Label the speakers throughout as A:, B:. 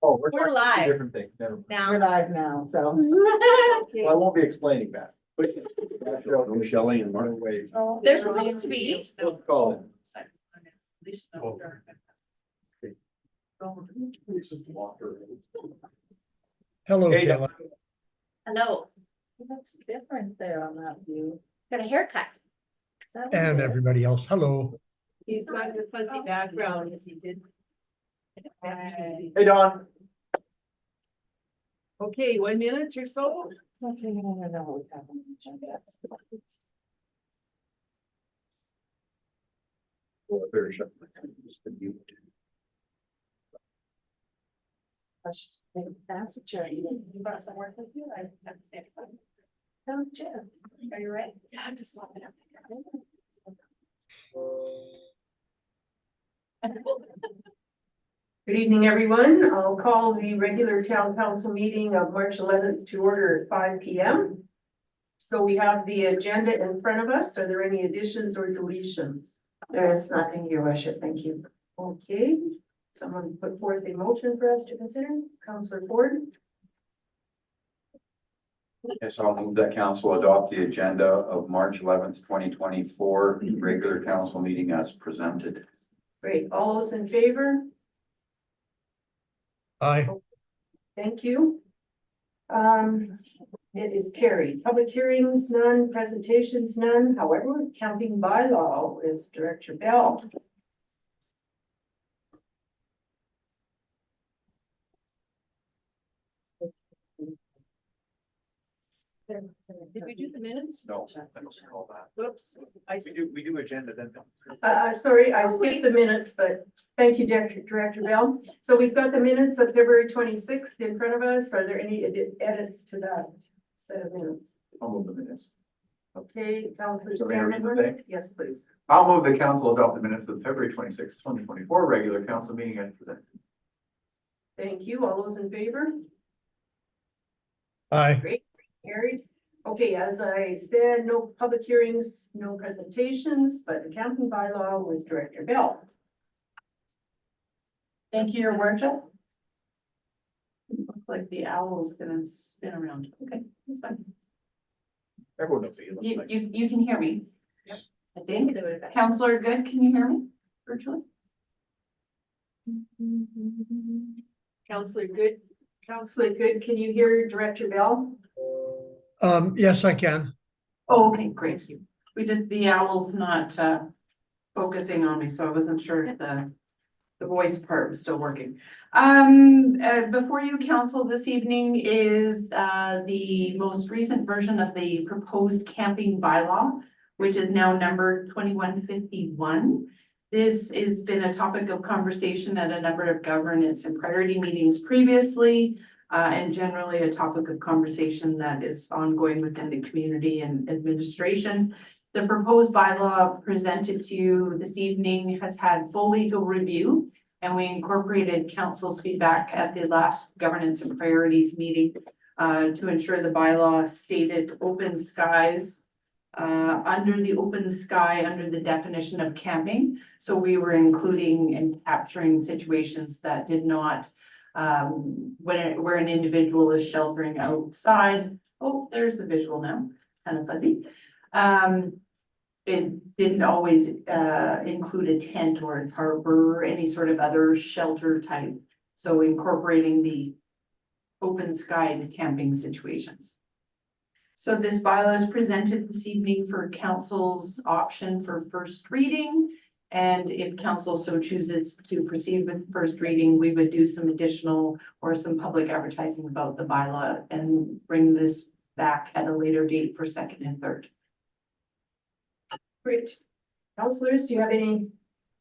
A: Oh, we're
B: We're
A: talking about two
B: live.
A: different things, never mind.
B: Now.
C: We're live now, so.
A: So I won't be explaining that.
D: Shelley and Mark.
A: Wait.
B: They're supposed to be.
A: We'll call it.
E: Hello,
A: Hey,
E: Kayla.
B: Hello,
C: It looks different there on that view.
B: got a haircut.
C: Is that what
E: And
C: it is?
E: everybody else, hello.
F: He's got the fuzzy background as he did.
A: Hey, Don.
F: Okay, 1 minute or so.
C: Okay, I don't know what happened. That's a journey. You brought some work with you? I have to say. Oh, Jim, are you ready? Yeah, I'm just walking up.
F: Good evening, everyone. I'll call the regular town council meeting of March 11th to order at 5 p.m. So we have the agenda in front of us. Are there any additions or deletions?
C: There is nothing, your worship, thank you.
F: Okay, someone put forth a motion for us to consider. Councillor Ford,
D: Yes, I'll move that council adopt the agenda of March 11th, 2024, regular council meeting as presented.
F: great. All those in favor?
E: Aye.
F: Thank you. It is carried. Public hearings, none. Presentations, none. However, camping bylaw is Director Bell. Did we do the minutes?
A: No, I don't call that.
F: Whoops. I,
A: We do agenda then.
F: sorry, I skipped the minutes, but thank you, Director Bell. So we've got the minutes of February 26th in front of us. Are there any edits to that set of minutes?
D: I'll move the minutes.
F: Okay, Councillor
D: So may I read the
F: Stanton.
D: thing?
F: Yes, please.
D: I'll move the council adopt the minutes of February 26th, 2024, regular council meeting as presented.
F: Thank you. All those in favor?
E: Aye.
F: Great, carried. Okay, as I said, no public hearings, no presentations, but the camping bylaw with Director Bell.
C: Thank you, your worship. Looks like the owl is gonna spin around. Okay, that's fine.
A: Everyone knows what you look like.
C: You can hear me.
F: Yep.
C: I think. Counselor Good, can you hear me virtually?
F: Councillor Good, can you hear Director Bell?
E: Yes, I can.
C: Oh, okay, great. We just, the owl's not focusing on me, so I wasn't sure if the voice part was still working. Before you, council, this evening is the most recent version of the proposed camping bylaw, which is now number 2151. This has been a topic of conversation at a number of governance and priority meetings previously, and generally a topic of conversation that is ongoing within the community and administration. The proposed bylaw presented to you this evening has had full legal review, and we incorporated council's feedback at the last governance and priorities meeting to ensure the bylaw stated open skies under the open sky, under the definition of camping. So we were including and capturing situations that did not, where an individual is sheltering outside. Oh, there's the visual now, kind of fuzzy. It didn't always include a tent or a tarp or any sort of other shelter type. So incorporating the open sky camping situations. So this bylaw is presented this evening for council's option for first reading. And if council so chooses to proceed with first reading, we would do some additional or some public advertising about the bylaw and bring this back at a later date for second and third.
F: Great. Councillors, do you have any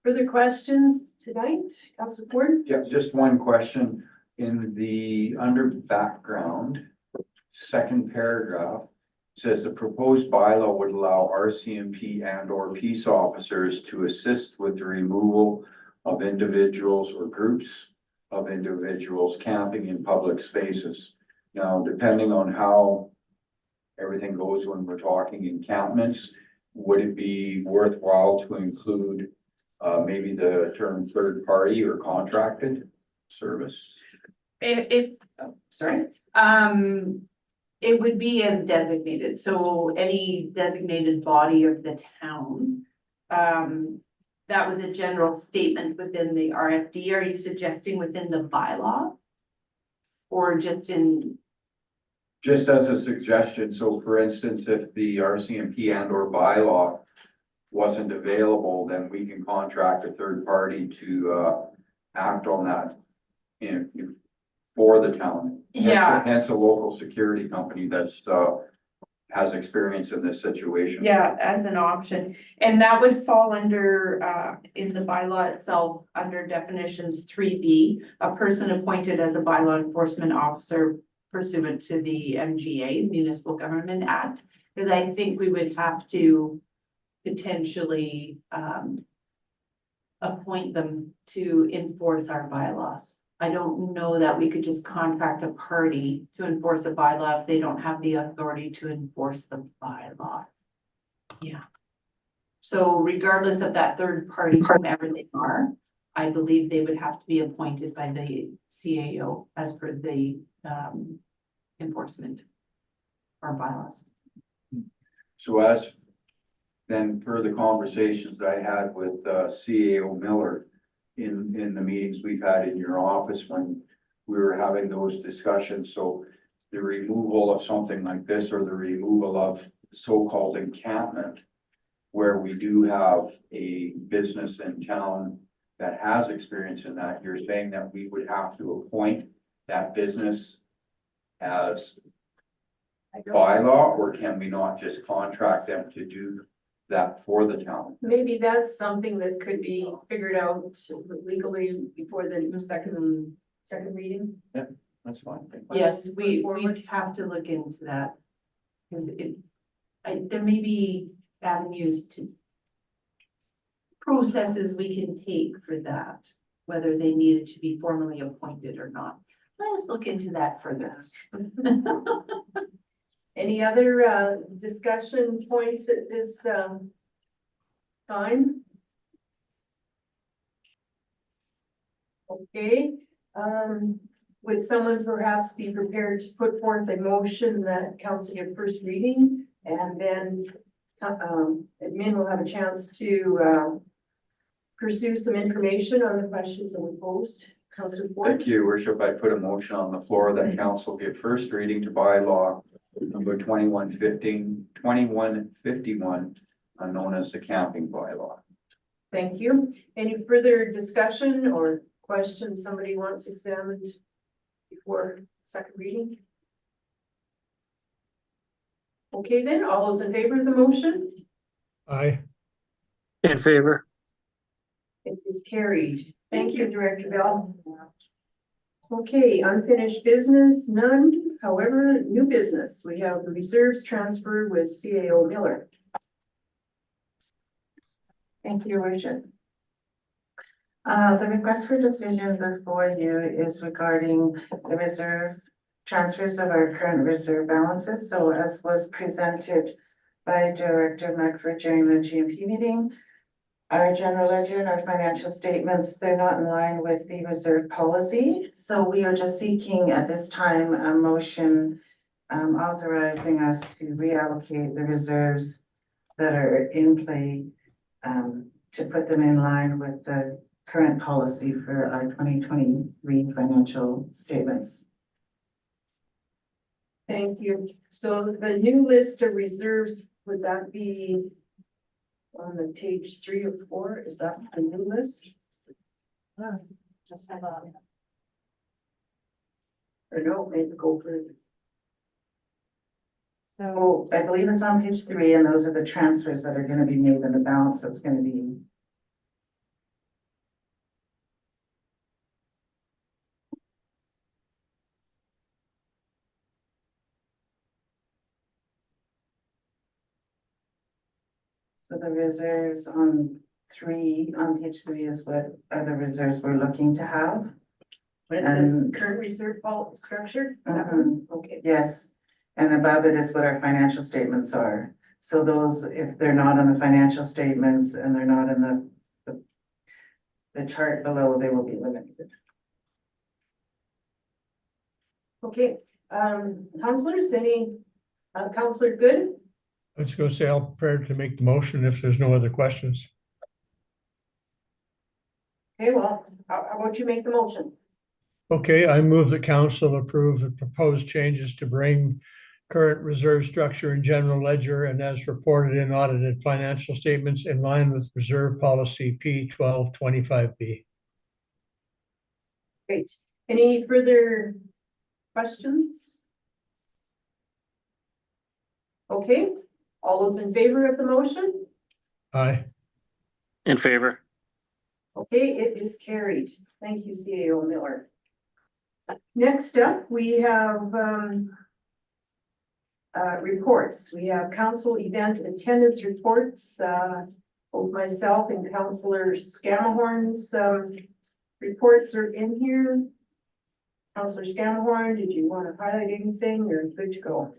F: further questions tonight? Councillor Ford?
D: Yeah, just one question. In the under background, second paragraph, says the proposed bylaw would allow RCMP and or peace officers to assist with the removal of individuals or groups of individuals camping in public spaces. Now, depending on how everything goes when we're talking encampments, would it be worthwhile to include maybe the term third party or contracted service?
C: Sorry, it would be as designated, so any designated body of the town. That was a general statement within the RFD. Are you suggesting within the bylaw? Or just in,
D: Just as a suggestion, so for instance, if the RCMP and or bylaw wasn't available, then we can contract a third party to act on that for the town.
C: Yeah.
D: Hence a local security company that's has experience in this situation.
C: yeah, as an option, and that would fall under, in the bylaw itself, under definitions 3B, a person appointed as a bylaw enforcement officer pursuant to the MGA, Municipal Government Act, because I think we would have to potentially, appoint them to enforce our bylaws. I don't know that we could just contract a party to enforce a bylaw if they don't have the authority to enforce the bylaw. Yeah. So regardless of that third party, whomever they are, I believe they would have to be appointed by the CAO as per the enforcement or bylaws.
D: So as then per the conversations I had with CAO Miller in the meetings we've had in your office when we were having those discussions, so the removal of something like this or the removal of so-called encampment, where we do have a business in town that has experience in that, you're saying that we would have to appoint that business as bylaw, or can we not just contract them to do that for the town?
F: Maybe that's something that could be figured out legally before the second reading.
D: That's fine.
C: Yes, we'd have to look into that. Because there may be avenues to processes we can take for that, whether they needed to be formally appointed or not. Let us look into that further.
F: Any other discussion points at this time? Okay, would someone perhaps be prepared to put forth a motion that council give first reading, and then admin will have a chance to pursue some information on the questions that were posed. Councilor Ford?
D: Thank you, Your Worship. I put a motion on the floor that council give first reading to bylaw number 2151, known as the camping bylaw.
F: Thank you. Any further discussion or questions somebody wants examined before second reading? Okay, then, all those in favor of the motion?
E: Aye.
G: In favor.
F: It is carried. Thank you, Director Bell. Okay, unfinished business, none. However, new business, we have the reserves transfer with CAO Miller.
H: Thank you, Your Worship. The request for decision before you is regarding the reserve transfers of our current reserve balances. So as was presented by Director Medford during the GMP meeting, our general ledger and our financial statements, they're not in line with the reserve policy. So we are just seeking at this time a motion authorizing us to reallocate the reserves that are in play to put them in line with the current policy for our 2023 financial statements.
F: Thank you. So the new list of reserves, would that be on the page 3 or 4? Is that the new list?
B: Just have a.
F: Or no, maybe go further.
H: So I believe it's on page 3, and those are the transfers that are going to be made and the balance that's going to be. So the reserves on page 3 is what are the reserves we're looking to have.
F: What is this current reserve vault structure? That one? Okay.
H: Yes, and above it is what our financial statements are. So those, if they're not on the financial statements and they're not in the chart below, they will be eliminated.
F: Okay, councilors, Councilor Good?
E: Let's go say I'll prepare to make the motion if there's no other questions.
F: Okay, well, how about you make the motion?
E: Okay, I move that council approve the proposed changes to bring current reserve structure and general ledger and as reported in audited financial statements in line with reserve policy P1225B.
F: Great. Any further questions? Okay, all those in favor of the motion?
E: Aye.
G: In favor.
F: Okay, it is carried. Thank you, CAO Miller. Next up, we have reports. We have council event attendance reports. Both myself and Councillor Scamahorn's reports are in here. Councillor Scamahorn, did you want to highlight anything? You're good to go.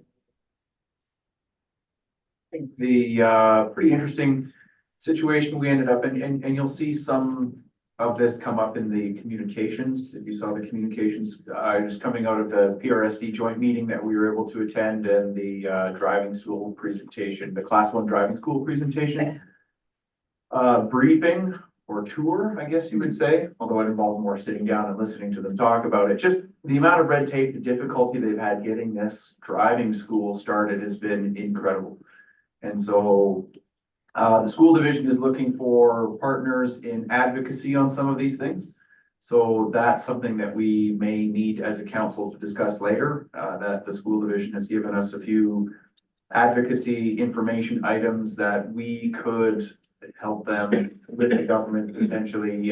D: I think the pretty interesting situation we ended up in, and you'll see some of this come up in the communications. If you saw the communications, just coming out of the PRSD joint meeting that we were able to attend and the driving school presentation, the class 1 driving school presentation. Briefing or tour, I guess you would say, although it involved more sitting down and listening to them talk about it. Just the amount of red tape, the difficulty they've had getting this driving school started has been incredible. And so the school division is looking for partners in advocacy on some of these things. So that's something that we may need as a council to discuss later, that the school division has given us a few advocacy information items that we could help them with the government potentially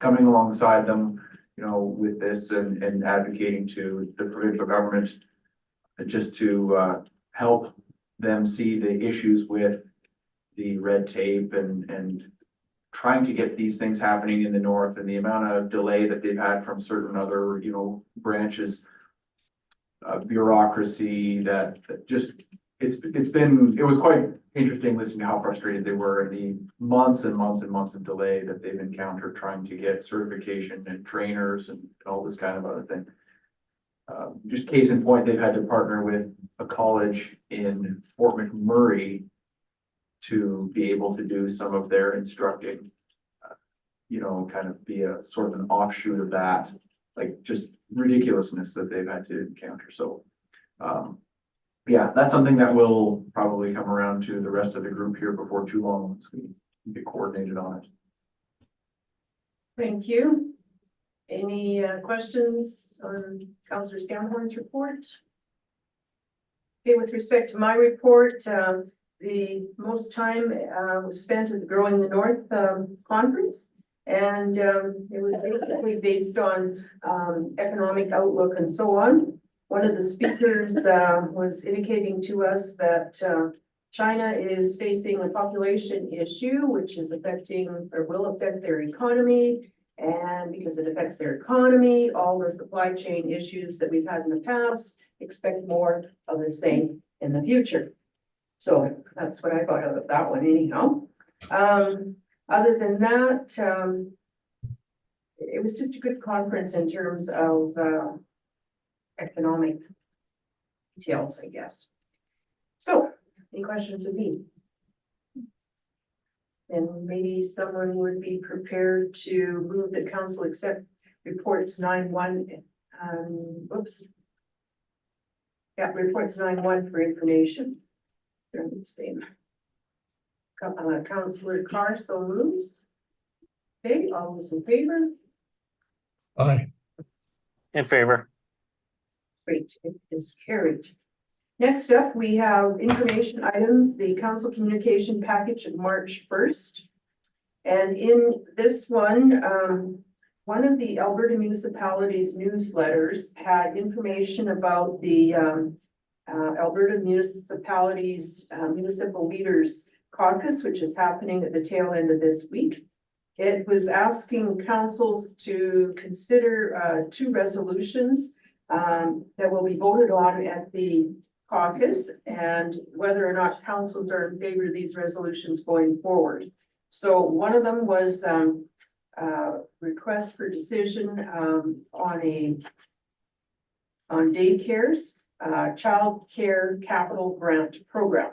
D: coming alongside them, you know, with this and advocating to the provincial government just to help them see the issues with the red tape and trying to get these things happening in the north and the amount of delay that they've had from certain other, you know, branches of bureaucracy that just, it was quite interesting listening to how frustrated they were and the months and months and months of delay that they've encountered trying to get certification and trainers and all this kind of other thing. Just case in point, they've had to partner with a college in Fort McMurray to be able to do some of their instructing, you know, kind of be a sort of an offshoot of that, like just ridiculousness that they've had to encounter. So, yeah, that's something that will probably come around to the rest of the group here before too long once we get coordinated on it.
F: Thank you. Any questions on Councillor Scamahorn's report? Okay, with respect to my report, the most time was spent at the Growing the North conference. And it was basically based on economic outlook and so on. One of the speakers was indicating to us that China is facing a population issue, which is affecting or will affect their economy. And because it affects their economy, all the supply chain issues that we've had in the past, expect more of the same in the future. So that's what I got out of that one anyhow. Other than that, it was just a good conference in terms of economic details, I guess. So, any questions of me? And maybe someone would be prepared to move the council accept reports 9-1. Oops. Yeah, reports 9-1 for information. They're the same. Councillor Carr so moves. Okay, all those in favor?
E: Aye.
G: In favor.
F: Great, it is carried. Next up, we have information items, the council communication package of March 1st. And in this one, one of the Alberta municipalities newsletters had information about the Alberta municipalities municipal leaders caucus, which is happening at the tail end of this week. It was asking councils to consider 2 resolutions that will be voted on at the caucus and whether or not councils are in favor of these resolutions going forward. So one of them was request for decision on a on daycares, child care capital grant program.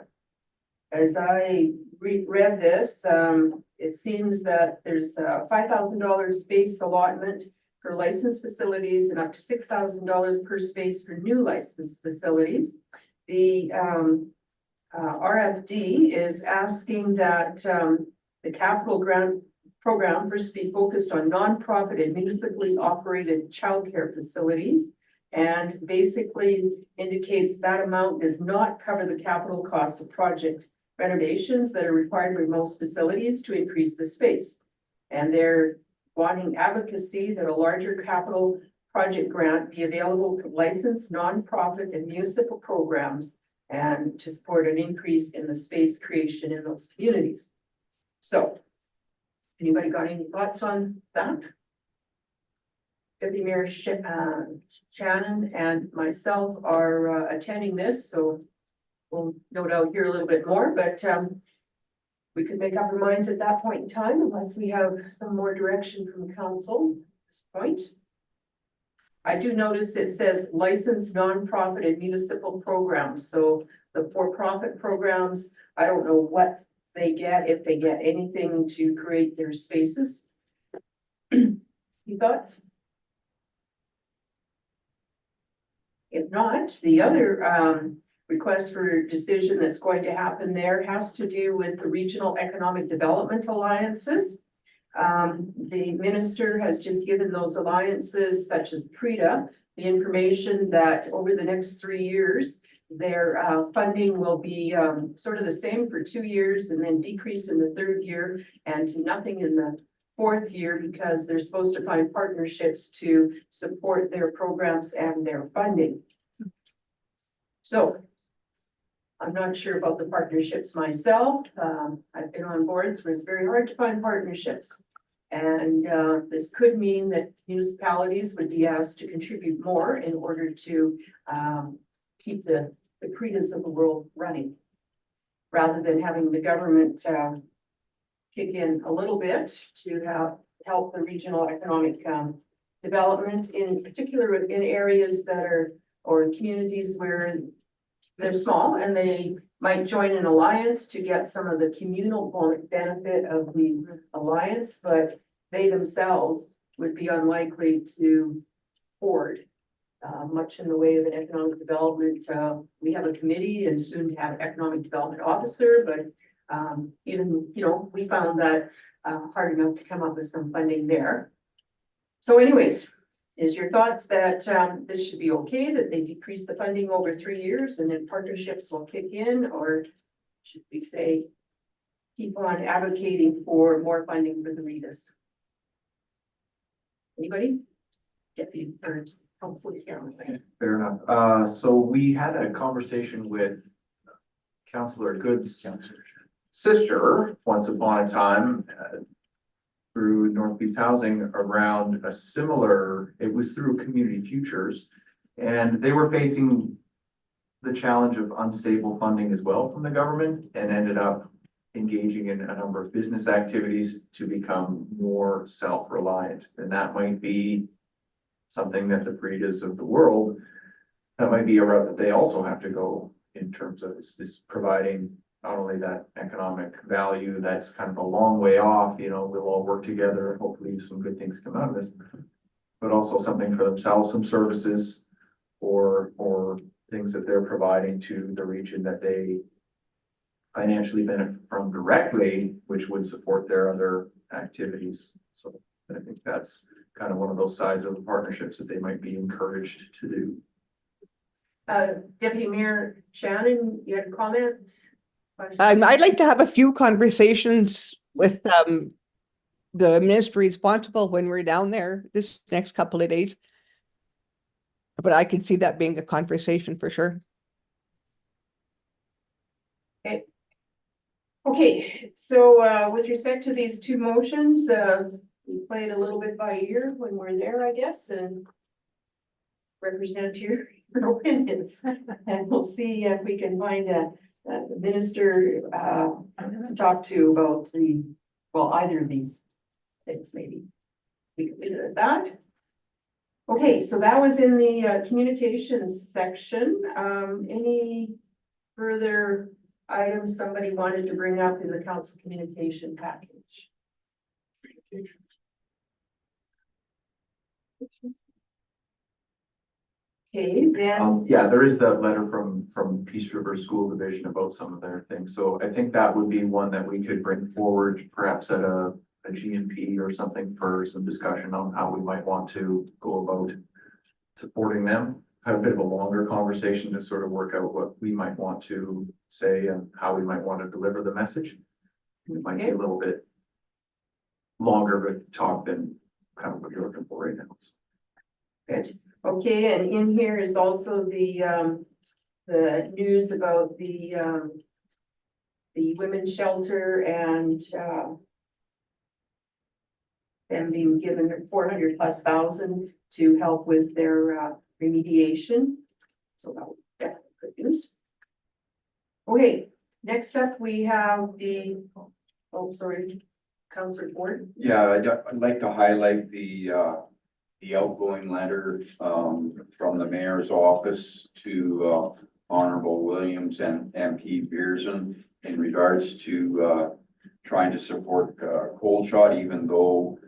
F: As I read this, it seems that there's a $5,000 space allotment for licensed facilities and up to $6,000 per space for new licensed facilities. The RFD is asking that the capital grant program first be focused on nonprofit and municipally operated childcare facilities, and basically indicates that amount does not cover the capital cost of project renovations that are required by most facilities to increase the space. And they're wanting advocacy that a larger capital project grant be available to licensed nonprofit and municipal programs and to support an increase in the space creation in those communities. So, anybody got any thoughts on that? Deputy Mayor Shannon and myself are attending this, so we'll no doubt hear a little bit more, but we could make up our minds at that point in time unless we have some more direction from council at this point. I do notice it says licensed nonprofit and municipal programs, so the for-profit programs, I don't know what they get, if they get anything to create their spaces. You thoughts? If not, the other request for decision that's going to happen there has to do with the regional economic development alliances. The minister has just given those alliances, such as PREDA, the information that over the next 3 years, their funding will be sort of the same for 2 years and then decrease in the 3rd year and to nothing in the 4th year, because they're supposed to find partnerships to support their programs and their funding. So I'm not sure about the partnerships myself. I've been on boards where it's very hard to find partnerships. And this could mean that municipalities would be asked to contribute more in order to keep the CREDAs of the world running, rather than having the government kick in a little bit to help the regional economic development, in particular in areas that are, or communities where they're small and they might join an alliance to get some of the communal benefit of the alliance, but they themselves would be unlikely to afford much in the way of an economic development. We have a committee and soon to have economic development officer, but even, we found that hard enough to come up with some funding there. So anyways, is your thoughts that this should be okay, that they decrease the funding over 3 years and then partnerships will kick in, or should we say keep on advocating for more funding for the REDAs? Anybody? Deputy or Councilor Scanlon?
A: Fair enough. So we had a conversation with Councillor Good's sister once upon a time through Northleaf Housing around a similar, it was through Community Futures, and they were facing the challenge of unstable funding as well from the government, and ended up engaging in a number of business activities to become more self-reliant. And that might be something that the CREDAs of the world, that might be a route that they also have to go in terms of is providing not only that economic value that's kind of a long way off, we'll all work together and hopefully some good things come out of this, but also something for themselves, some services or things that they're providing to the region that they financially benefit from directly, which would support their other activities. So I think that's kind of one of those sides of the partnerships that they might be encouraged to do.
F: Deputy Mayor Shannon, you had a comment?
I: I'd like to have a few conversations with the minister responsible when we're down there this next couple of days. But I can see that being a conversation for sure.
F: Okay, so with respect to these two motions, we play it a little bit by ear when we're there, I guess, and represent your opinions. And we'll see if we can find a minister to talk to about either of these things, maybe. We can leave it at that. Okay, so that was in the communications section. Any further items somebody wanted to bring up in the council communication package? Okay, then,
A: Yeah, there is that letter from Peace River School Division about some of their things, so I think that would be one that we could bring forward perhaps at a GMP or something for some discussion on how we might want to go about supporting them. Had a bit of a longer conversation to sort of work out what we might want to say and how we might want to deliver the message. It might be a little bit longer of a talk than kind of what you're looking for right now.
F: good. Okay, and in here is also the news about the women's shelter and, them being given 400,000+ to help with their, remediation. So that was definitely good news. Okay, next up, we have Councillor Ford.
D: Yeah, I'd like to highlight the outgoing letter, from the mayor's office to, Honorable Williams and MP Beersen in regards to, trying to support, Cold Shot, even though,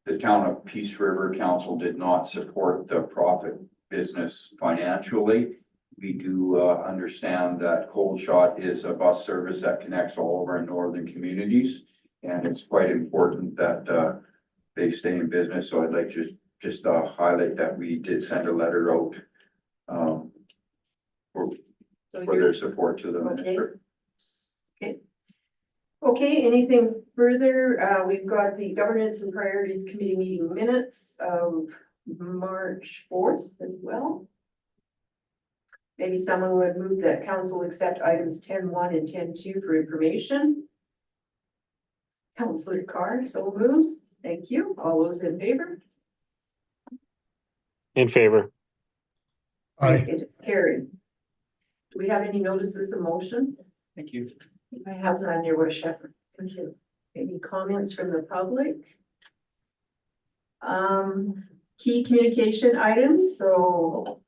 D: the town of Peace River Council did not support the profit business financially. We do, understand that Cold Shot is a bus service that connects all of our northern communities. And it's quite important that, they stay in business. So I'd like to just highlight that we did send a letter out,
F: So
D: for
F: you're
D: their support to the
F: Okay.
D: minister.
F: Okay, anything further? We've got the Governance and Priorities Committee meeting minutes of March 4th as well. Maybe someone would move that council accept items 10.1 and 10.2 for information. Councillor Carr, so moves. Thank you. All those in favor?
G: In favor.
E: Aye.
F: It is carried. Do we have any notices of motion?
A: Thank you.
F: I have none, your worship. Thank you. Any comments from the public? Key communication items, so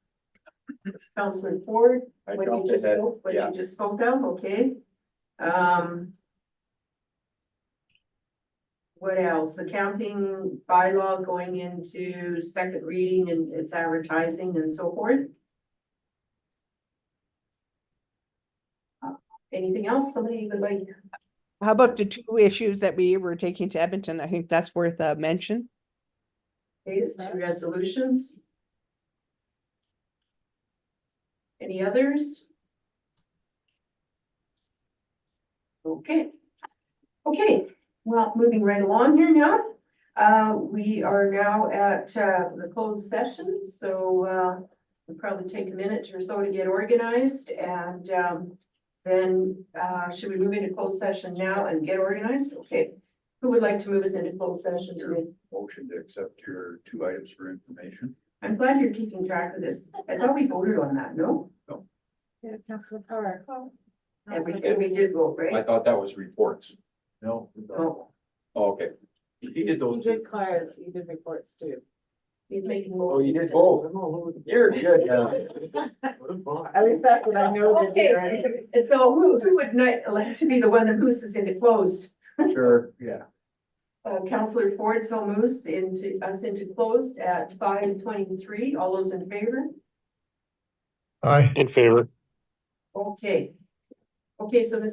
F: Councillor Ford,
D: I
F: what
D: jumped
F: you just
D: ahead.
F: spoke, what
D: Yeah.
F: you just spoke of, okay? What else? The camping bylaw going into second reading and its advertising and so forth. Anything else somebody would like?
I: How about the two issues that we were taking to Edmonton? I think that's worth a mention.
F: Phase two resolutions. Any others? Okay. Okay, well, moving right along here now. We are now at the closed session, so we'll probably take a minute or so to get organized and then should we move into closed session now and get organized? Okay. Who would like to move us into closed session today?
D: Motion to accept your 2 items for information.
F: I'm glad you're keeping track of this. I thought we voted on that, no?
B: Yeah, Councillor Carr.
F: And we did vote,
D: I
F: right?
D: thought that was reports.
A: No.
F: Oh,
D: Okay.
A: He did those two.
B: Cars, you did reports too.
F: he's making.
A: Oh, you did both. You're good.
B: At least that's what I know. they did,
F: Okay,
B: right?
F: and so who would like to be the one that moves us into closed?
A: Sure, yeah.
F: Councillor Ford so moves into closed at 5:23. All those in favor?
E: Aye.
G: In favor.
F: Okay. Okay, so Ms.